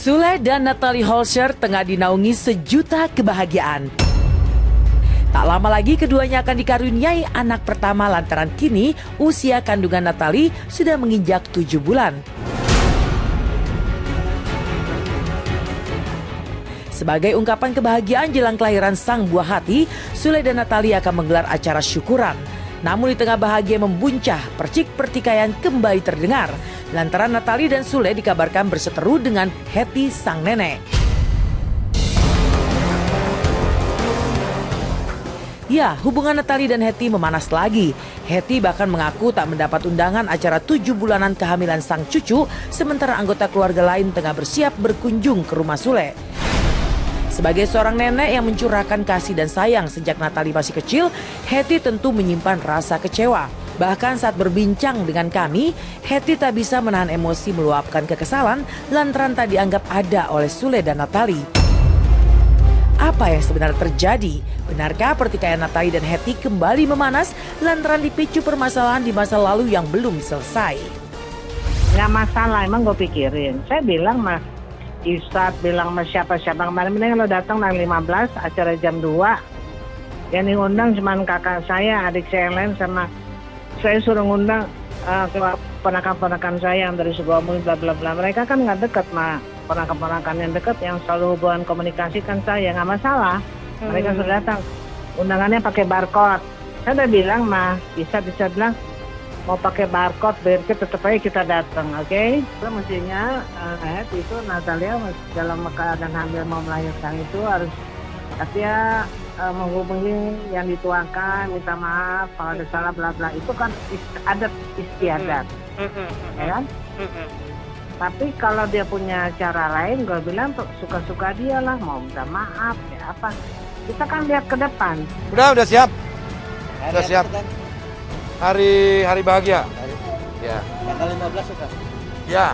Sule dan Natalie Holscher tengah dinaungi sejuta kebahagiaan. Tak lama lagi keduanya akan dikaruniai anak pertama lantaran kini usia kandungan Natalie sudah menginjak 7 bulan. Sebagai ungkapan kebahagiaan jelang kelahiran sang buah hati, Sule dan Natalie akan menggelar acara syukuran. Namun di tengah bahagia membuncah, percik pertikaian kembali terdengar lantaran Natalie dan Sule dikabarkan berseteru dengan Hetty sang nenek. Ya, hubungan Natalie dan Hetty memanas lagi. Hetty bahkan mengaku tak mendapat undangan acara 7 bulanan kehamilan sang cucu, sementara anggota keluarga lain tengah bersiap berkunjung ke rumah Sule. Sebagai seorang nenek yang mencurahkan kasih dan sayang sejak Natalie masih kecil, Hetty tentu menyimpan rasa kecewa. Bahkan saat berbincang dengan kami, Hetty tak bisa menahan emosi meluapkan kekesalan lantaran tak dianggap ada oleh Sule dan Natalie. Apa yang sebenarnya terjadi? Benarkah pertikaian Natalie dan Hetty kembali memanas lantaran dipicu permasalahan di masa lalu yang belum selesai? Nggak masalah, emang gue pikirin. Saya bilang mah, Ustadz bilang sama siapa-siapa kemarin, mending lo datang tanggal 15 acara jam 2. Yang diundang cuma kakak saya, adik saya yang lain, sama saya suruh ngundang ponakan-ponakan saya yang dari Sukabumi bla bla bla. Mereka kan nggak dekat mah, ponakan-ponakan yang dekat yang selalu hubungan komunikasi kan saya, nggak masalah. Mereka sudah datang, undangannya pakai barcode. Saya udah bilang mah, bisa bilang mau pakai barcode, biar tetap aja kita datang, oke? Itu mestinya itu Natalia dalam keadaan hamil mau melahirkan itu harus dia menghubungi yang dituakan, minta maaf kalau ada salah bla bla, itu kan adat istiadat, ya kan? Tapi kalau dia punya cara lain, gue bilang suka-suka dia lah, mau minta maaf ya apa. Kita kan lihat ke depan. Udah siap. Udah siap. Hari bahagia. Ya. Tanggal 15 sudah. Ya.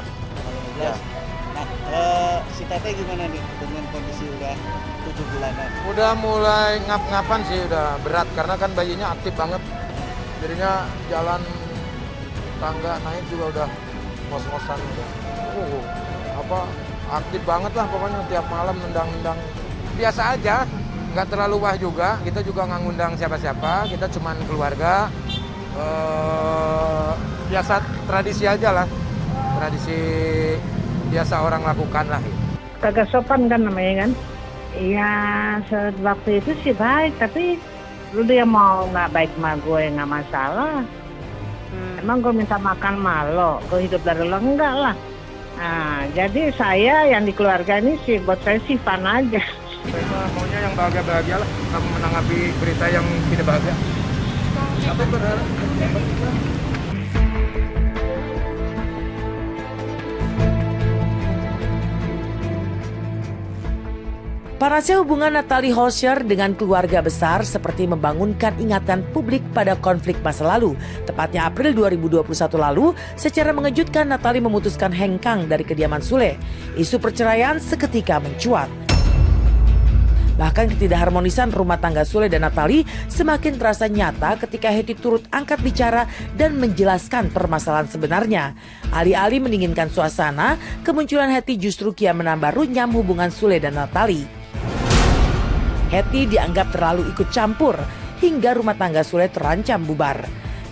Ya. Nah, si Tete gimana nih dengan kondisi udah 7 bulanan? Udah mulai ngap-ngapan sih, udah berat karena kan bayinya aktif banget. Jadinya jalan tangga naik juga udah ngos-ngosan udah. Aktif banget lah pokoknya, tiap malam nendang-nendang. Biasa aja, nggak terlalu wah juga. Kita juga nggak ngundang siapa-siapa, kita cuman keluarga. Biasa tradisi aja lah, tradisi biasa orang lakukan lah. Kagak sopan kan namanya kan? Iya, waktu itu sih baik, tapi lu dia mau nggak baik sama gue nggak masalah. Emang gue minta makan malo, gue hidup dari lo enggak lah. Nah, jadi saya yang di keluarga ini sih buat saya sih fun aja. Saya maunya yang bahagia-bahagia lah, nggak menanggapi berita yang tidak bahagia. Tapi berharap Panasnya hubungan Natalie Holscher dengan keluarga besar seperti membangunkan ingatan publik pada konflik masa lalu. Tepatnya April 2021 lalu, secara mengejutkan Natalie memutuskan hengkang dari kediaman Sule. Isu perceraian seketika mencuat. Bahkan ketidakharmonisan rumah tangga Sule dan Natalie semakin terasa nyata ketika Hetty turut angkat bicara dan menjelaskan permasalahan sebenarnya. Alih-alih mendinginkan suasana, kemunculan Hetty justru kian menambah runyam hubungan Sule dan Natalie. Hetty dianggap terlalu ikut campur hingga rumah tangga Sule terancam bubar.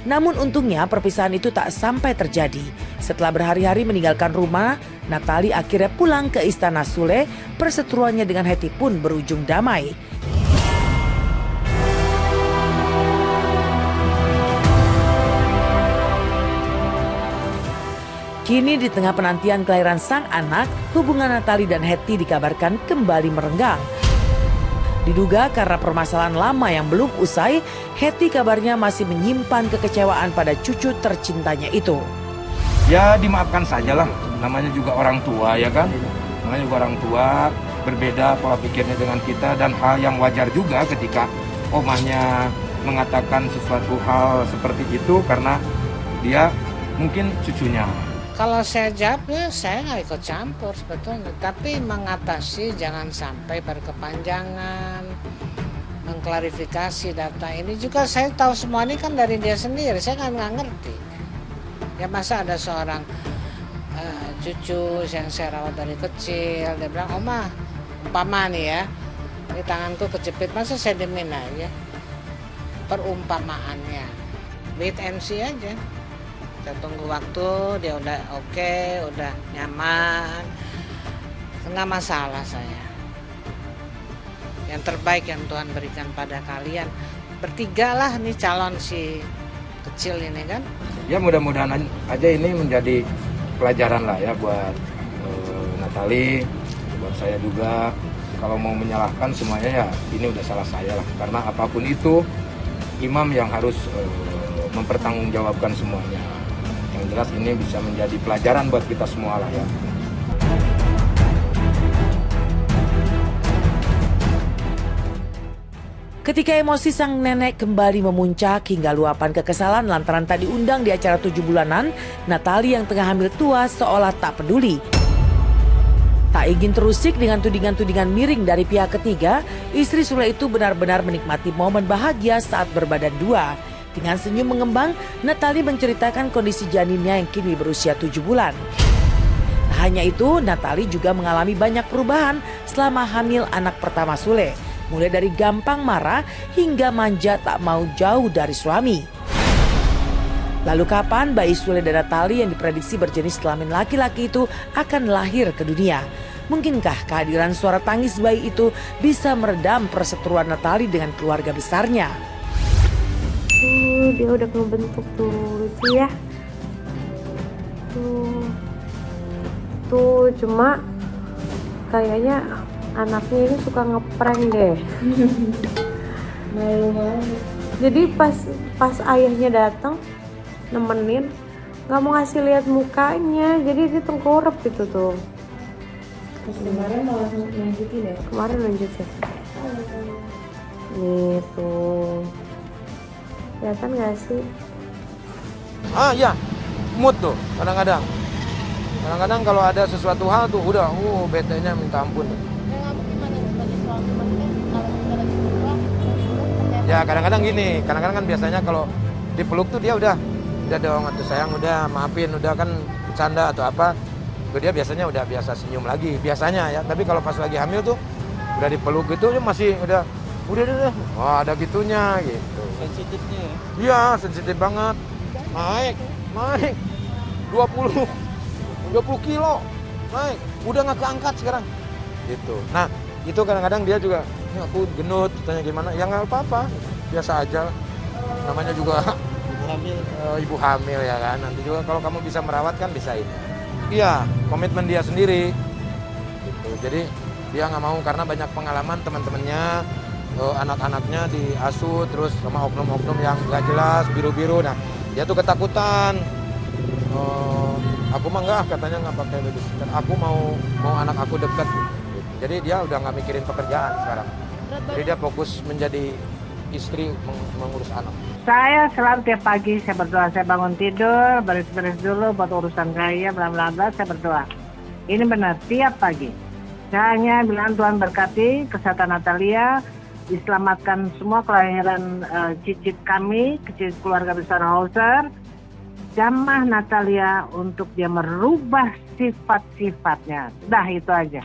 Namun untungnya perpisahan itu tak sampai terjadi. Setelah berhari-hari meninggalkan rumah, Natalie akhirnya pulang ke istana Sule. Perseteruannya dengan Hetty pun berujung damai. Kini di tengah penantian kelahiran sang anak, hubungan Natalie dan Hetty dikabarkan kembali merenggang. Diduga karena permasalahan lama yang belum usai, Hetty kabarnya masih menyimpan kekecewaan pada cucu tercintanya itu. ya dimaafkan saja lah, namanya juga orang tua ya kan, namanya juga orang tua, berbeda pola pikirnya dengan kita dan hal yang wajar juga ketika omahnya mengatakan sesuatu hal seperti itu karena dia mungkin cucunya. Kalau saya jawabnya, saya nggak ikut campur sebetulnya, tapi mengatasi jangan sampai berkepanjangan, mengklarifikasi data ini juga saya tahu semua ini kan dari dia sendiri, saya nggak ngerti. Ya masa ada seorang cucu yang saya rawat dari kecil. Dia bilang, Oma, umpama nih ya, ini tanganku kejepit, masa saya diemin aja? Perumpamaannya, wait and see aja. Kita tunggu waktu, dia udah oke, udah nyaman, nggak masalah saya. Yang terbaik yang Tuhan berikan pada kalian. Bertiga lah nih calon si kecil ini kan. Ya mudah-mudahan aja ini menjadi pelajaran lah ya buat Natali, buat saya juga. Kalau mau menyalahkan semuanya ya ini udah salah saya lah. Karena apapun itu imam yang harus mempertanggungjawabkan semuanya. Yang jelas ini bisa menjadi pelajaran buat kita semua lah ya. Ketika emosi sang nenek kembali memuncak hingga luapan kekesalan lantaran tak diundang di acara 7 bulanan, Natali yang tengah hamil tua seolah tak peduli. Tak ingin terusik dengan tudingan-tudingan miring dari pihak ketiga, istri Sule itu benar-benar menikmati momen bahagia saat berbadan dua. Dengan senyum mengembang, Natali menceritakan kondisi janinnya yang kini berusia 7 bulan. Tak hanya itu, Natali juga mengalami banyak perubahan selama hamil anak pertama Sule. Mulai dari gampang marah hingga manja tak mau jauh dari suami. Lalu kapan bayi Sule dan Natali yang diprediksi berjenis kelamin laki-laki itu akan lahir ke dunia? Mungkinkah kehadiran suara tangis bayi itu bisa meredam perseteruan Natali dengan keluarga besarnya? Dia udah ngebentuk tuh, lucu ya. Tuh cuma kayaknya anaknya ini suka ngeprank deh. Malu-malu. Jadi pas ayahnya datang nemenin, nggak mau ngasih lihat mukanya, jadi dia tengkurap gitu tuh. Kemarin malah nunjukin ya? Kemarin nunjukin. Nih tuh, kelihatan nggak sih? Ya, mood tuh kadang-kadang. Kadang-kadang kalau ada sesuatu hal tuh udah, bete-nya minta ampun. Ya kadang-kadang gini, kadang-kadang kan biasanya kalau dipeluk tuh dia udah dong, atau sayang udah maafin, udah kan bercanda atau apa, dia biasanya udah biasa senyum lagi biasanya ya. Tapi kalau pas lagi hamil tuh udah dipeluk gitu dia masih udah wah ada gitunya gitu. Sensitifnya ya? Iya sensitif banget, naik 20 kilo naik, udah nggak keangkat sekarang gitu. Nah itu kadang-kadang dia juga, ini aku genut, tanya gimana, ya nggak apa-apa, biasa aja, namanya juga ibu hamil ya kan, nanti juga kalau kamu bisa merawat kan bisa ini. Iya, komitmen dia sendiri gitu. Jadi dia nggak mau karena banyak pengalaman teman-temannya, anak-anaknya diasuh terus sama oknum-oknum yang nggak jelas, biru-biru. Nah dia tuh ketakutan. Aku mah nggak, katanya nggak pakai babysitter, aku mau anak aku dekat. Jadi dia udah nggak mikirin pekerjaan sekarang. Jadi dia fokus menjadi istri mengurus anak. Saya selalu tiap pagi saya berdoa, saya bangun tidur, beres-beres dulu buat urusan saya, bla bla bla, saya berdoa. Ini benar, tiap pagi. Saya hanya bilang Tuhan berkati kesehatan Natalia, diselamatkan semua kelahiran cicit kami, kecil keluarga besar Hauser. Jamah Natalia untuk dia merubah sifat-sifatnya. Dah itu aja.